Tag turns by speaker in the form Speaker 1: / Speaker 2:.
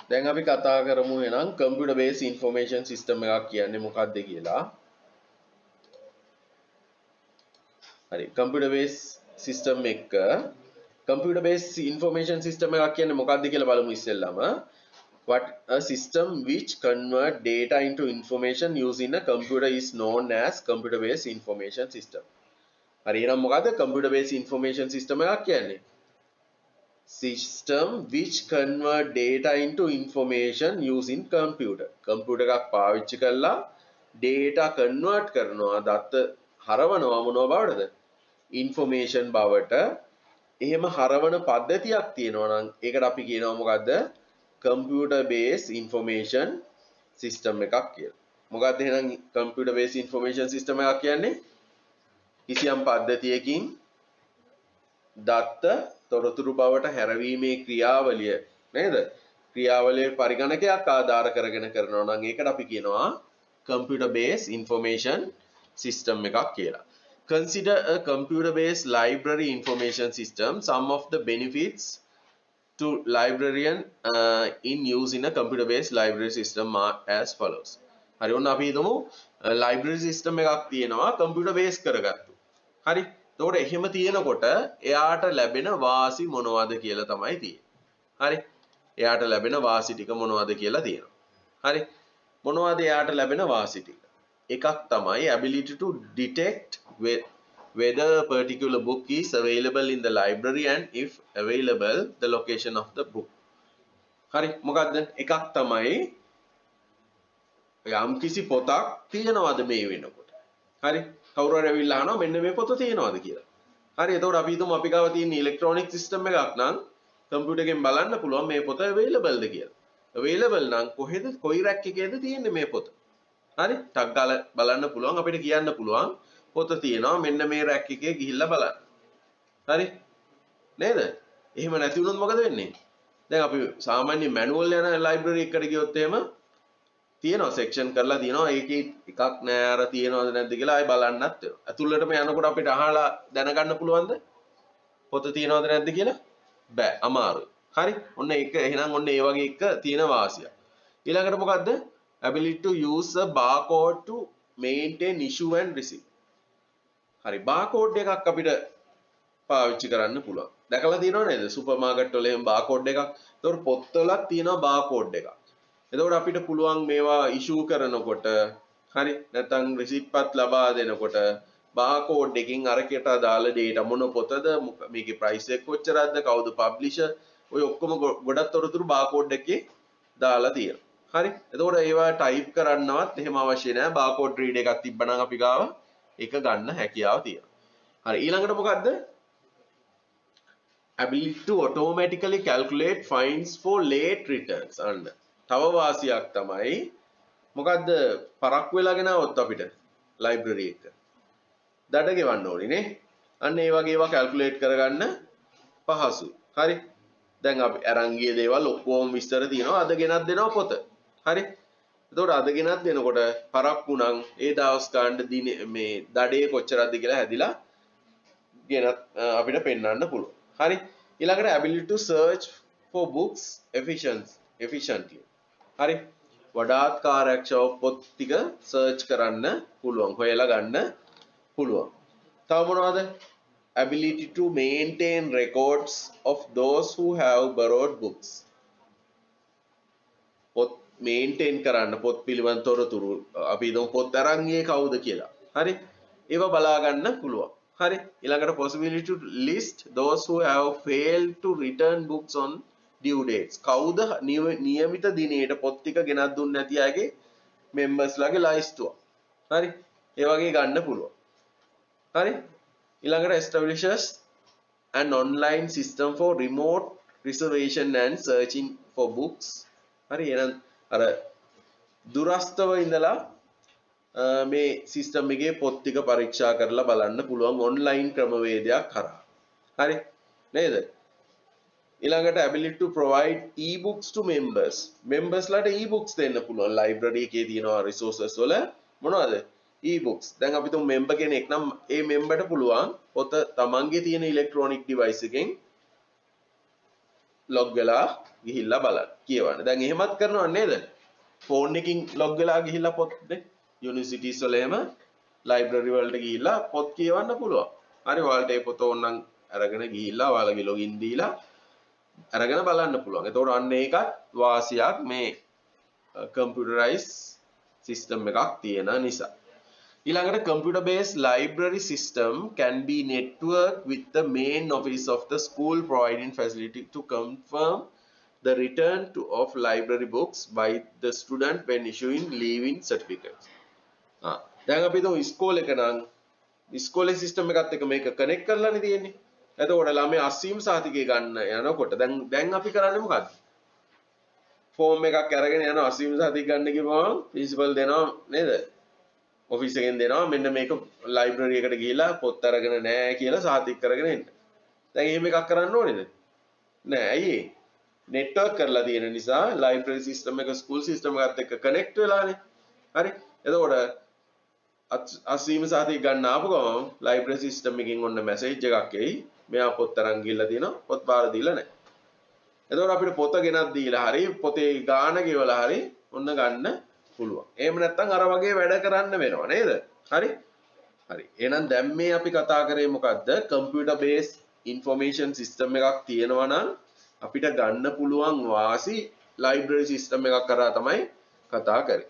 Speaker 1: දැන් අපි කතා කරමු එහෙනම් computer based information system එකක් කියන්නේ මොකක්ද කියලා. හරි computer based system එක computer based information system එකක් කියන්නේ මොකක්ද කියලා බලමු ඉස්සෙල්ලාම. What a system which convert data into information using a computer is known as computer based information system. හරි එහෙනම් මොකද්ද computer based information system එකක් කියන්නේ? System which convert data into information using computer. computer එකක් පාවිච්චි කරලා data convert කරනවා දත්ත හරවනවා මොනවා බවටද? information බවට. එහෙම හරවන පද්ධතියක් තියෙනවා නම් ඒකට අපි කියනවා මොකද්ද? computer based information system එකක් කියලා. මොකද්ද එහෙනම් computer based information system එකක් කියන්නේ? කිසියම් පද්ධතියකින් දත්ත තොරතුරු බවට හැරවීමේ ක්‍රියාවලිය නේද? ක්‍රියාවලියේ පරිගණකයක් ආධාර කරගෙන කරනවා නම් ඒකට අපි කියනවා computer based information system එකක් කියලා. Consider a computer based library information system. Some of the benefits to librarian in using a computer based library system are as follows. හරි ඔන්න අපි හිතමු library system එකක් තියෙනවා computer based කරගත්තු. හරි එතකොට එහෙම තියෙනකොට එයාට ලැබෙන වාසි මොනවද කියලා තමයි තියෙන්නේ. හරි. එයාට ලැබෙන වාසි ටික මොනවද කියලා තියෙනවා. හරි. මොනවද එයාට ලැබෙන වාසි ටික? එකක් තමයි ability to detect whether a particular book is available in the library and if available the location of the book. හරි. මොකද්ද? එකක් තමයි යම්කිසි පොතක් තියෙනවද මේ වෙනකොට. හරි. කවුරු හරි ඇවිල්ලා අහනවා මෙන්න මේ පොත තියෙනවද කියලා. හරි එතකොට අපි හිතමු අපි ගාව තියෙන ඉලෙක්ට්‍රොනික සිස්ටම් එකක් නම් කම්පියුටර් එකෙන් බලන්න පුළුවන් මේ පොත available ද කියලා. available නම් කොහෙද කොයි රැක් එකේද තියෙන්නේ මේ පොත. හරි ටක් ගාලා බලන්න පුළුවන් අපිට කියන්න පුළුවන් පොත තියෙනවා මෙන්න මේ රැක් එකේ ගිහිල්ලා බලන්න. හරි නේද? එහෙම නැති වුණොත් මොකද වෙන්නේ? දැන් අපි සාමාන්‍ය මැනුවල් යන ලයිබ්‍රරි එකකට ගියොත් එහෙම තියෙනවා සෙක්ෂන් කරලා තියෙනවා ඒකේ එකක් නෑ අර තියෙනවද නැද්ද කියලා ආයි බලන්නත් වෙනවා. අතුල්ලටම යනකොට අපිට අහලා දැනගන්න පුළුවන්ද? පොත තියෙනවද නැද්ද කියලා? බෑ අමාරුයි. හරි. ඔන්න ඒක එහෙනම් ඔන්න ඒ වගේ එක තියෙන වාසිය. ඊළඟට මොකද්ද? ability to use a barcode to maintain issue and receipt. හරි barcode එකක් අපිට පාවිච්චි කරන්න පුළුවන්. දැකලා තියෙනව නේද? සුපර් මාකට් වල එහෙම barcode එකක්. ඒතකොට පොත්වලත් තියෙනවා barcode එකක්. එතකොට අපිට පුළුවන් මේවා ඉෂුව කරනකොට හරි නැත්නම් රිසිට් පත් ලබා දෙනකොට බාකෝඩ් එකකින් අරකට දාලා data මොන පොතද මේකේ price එක කොච්චරද කවුද publisher ඔය ඔක්කොම ගොඩක් තොරතුරු බාකෝඩ් එකේ දාලා තියෙනවා. හරි. එතකොට ඒවා ටයිප් කරන්නවත් එහෙම අවශ්‍ය නැහැ. බාකෝඩ් රීඩ් එකක් තිබ්බනම් අපි ගාව ඒක ගන්න හැකියාව තියෙනවා. හරි ඊළඟට මොකද්ද? ability to automatically calculate fines for late returns. අන්න තව වාසියක් තමයි මොකද්ද පරක් වෙලා ගෙනාවොත් අපිට ලයිබ්‍රරි එක දඩ ගෙවන්න ඕනේ නේ. අන්න ඒ වගේ ඒවා කැල්කියුලේට් කරගන්න පහසුයි. හරි. දැන් අපි අරන් ගිය දේවල් ඔක්කොම විස්තර තියෙනවා. අද ගෙනත් දෙනවා පොත. හරි. එතකොට අද ගෙනත් දෙනකොට පරක් වුණන් ඒ දවස් ගන්න දිනේ මේ දඩේ කොච්චරද කියලා හැදිලා ගෙනත් අපිට පෙන්වන්න පුළුවන්. හරි. ඊළඟට ability to search for books efficiently. හරි වඩාත් කාර්යක්ෂමව පොත් ටික සර්ච් කරන්න පුළුවන් හොයලා ගන්න පුළුවන්. තව මොනවද? ability to maintain records of those who have borrowed books. පොත් මේන්ටේන් කරන්න පොත් පිළිබඳ තොරතුරු අපි හිතමු පොත් අරන් ගියේ කවුද කියලා. හරි ඒව බලා ගන්න පුළුවන්. හරි ඊළඟට possibility to list those who have failed to return books on due dates. කවුද නියමිත දිනේට පොත් ටික ගෙනත් දුන්නේ නැති අයගේ members ලාගේ ලයිස්තුව. හරි. ඒ වගේ ගන්න පුළුවන්. හරි. ඊළඟට establishes an online system for remote reservation and searching for books. හරි. එහෙනම් අර දුරස්තව ඉඳලා මේ සිස්ටම් එකේ පොත් ටික පරීක්ෂා කරලා බලන්න පුළුවන් ඔන්ලයින් ක්‍රමවේදයක් කරා. හරි. නේද? ඊළඟට ability to provide e-books to members. members ලාට e-books දෙන්න පුළුවන්. library එකේ තියෙනවා resources වල මොනවද? e-books. දැන් අපි තුමු member කෙනෙක් නම් ඒ memberට පුළුවන් පොත තමන්ගේ තියෙන electronic device එකෙන් log වෙලා ගිහිල්ලා බලන්න කියවන්න. දැන් එහෙමත් කරනව නේද? ෆෝන් එකකින් log වෙලා ගිහිල්ලා පොත් යුනිවර්සිටිස් වල එහෙම ලයිබ්‍රරි වලට ගිහිල්ලා පොත් කියවන්න පුළුවන්. හරි ඔයාලට ඒ පොත ඕනනම් අරගෙන ගිහිල්ලා ඔයාලගේ ලොගින් දීලා අරගෙන බලන්න පුළුවන්. එතකොට අන්න ඒකත් වාසියක් මේ කම්පියුටරයිස් සිස්ටම් එකක් තියෙන නිසා. ඊළඟට computer based library system can be networked with the main office of the school providing facility to confirm the return of library books by the student when issuing leaving certificates. දැන් අපි හිතමු ඉස්කෝලේ එක නම් ඉස්කෝලේ සිස්ටම් එකත් එක්ක මේක කනෙක්ට් කරලානේ තියෙන්නේ. එතකොට ළමයි අසීම් සහතිකය ගන්න යනකොට දැන් අපි කරන්නේ මොකද්ද? ෆෝම් එකක් අරගෙන යනවා අසීම් සහතික ගන්න කිව්වම ප්‍රින්සිපල් දෙනවා නේද? ඔෆිස් එකෙන් දෙනවා මෙන්න මේක ලයිබ්‍රරි එකට ගිහිලා පොත් අරගෙන නැහැ කියලා සහතික කරගෙන එන්න. දැන් එහෙම එකක් කරන්න ඕනේද? නෑ. ඇයි ඒ? නෙට්වර්ක් කරලා තියෙන නිසා ලයිබ්‍රරි සිස්ටම් එක ස්කූල් සිස්ටම් එකත් එක්ක කනෙක්ට් වෙලානේ. හරි? එතකොට අසීම සහතික ගන්න ආපු ගමන් ලයිබ්‍රරි සිස්ටම් එකකින් ඔන්න මැසේජ් එකක් එයි. මෙයා පොත් අරන් ගිහලා තියෙනවා. පොත් බාර දීලා නැහැ. එතකොට අපිට පොත ගෙනත් දීලා හරි පොතේ ගාන ගෙවලා හරි ඔන්න ගන්න පුළුවන්. එහෙම නැත්නම් අර වගේ වැඩ කරන්න වෙනවා නේද? හරි? හරි. එහෙනම් දැන් මේ අපි කතා කරේ මොකද්ද? කම්පියුටර් බේස් ඉන්ෆර්මේෂන් සිස්ටම් එකක් තියෙනවා නම් අපිට ගන්න පුළුවන් වාසි ලයිබ්‍රරි සිස්ටම් එකක් කරා තමයි කතා කරේ.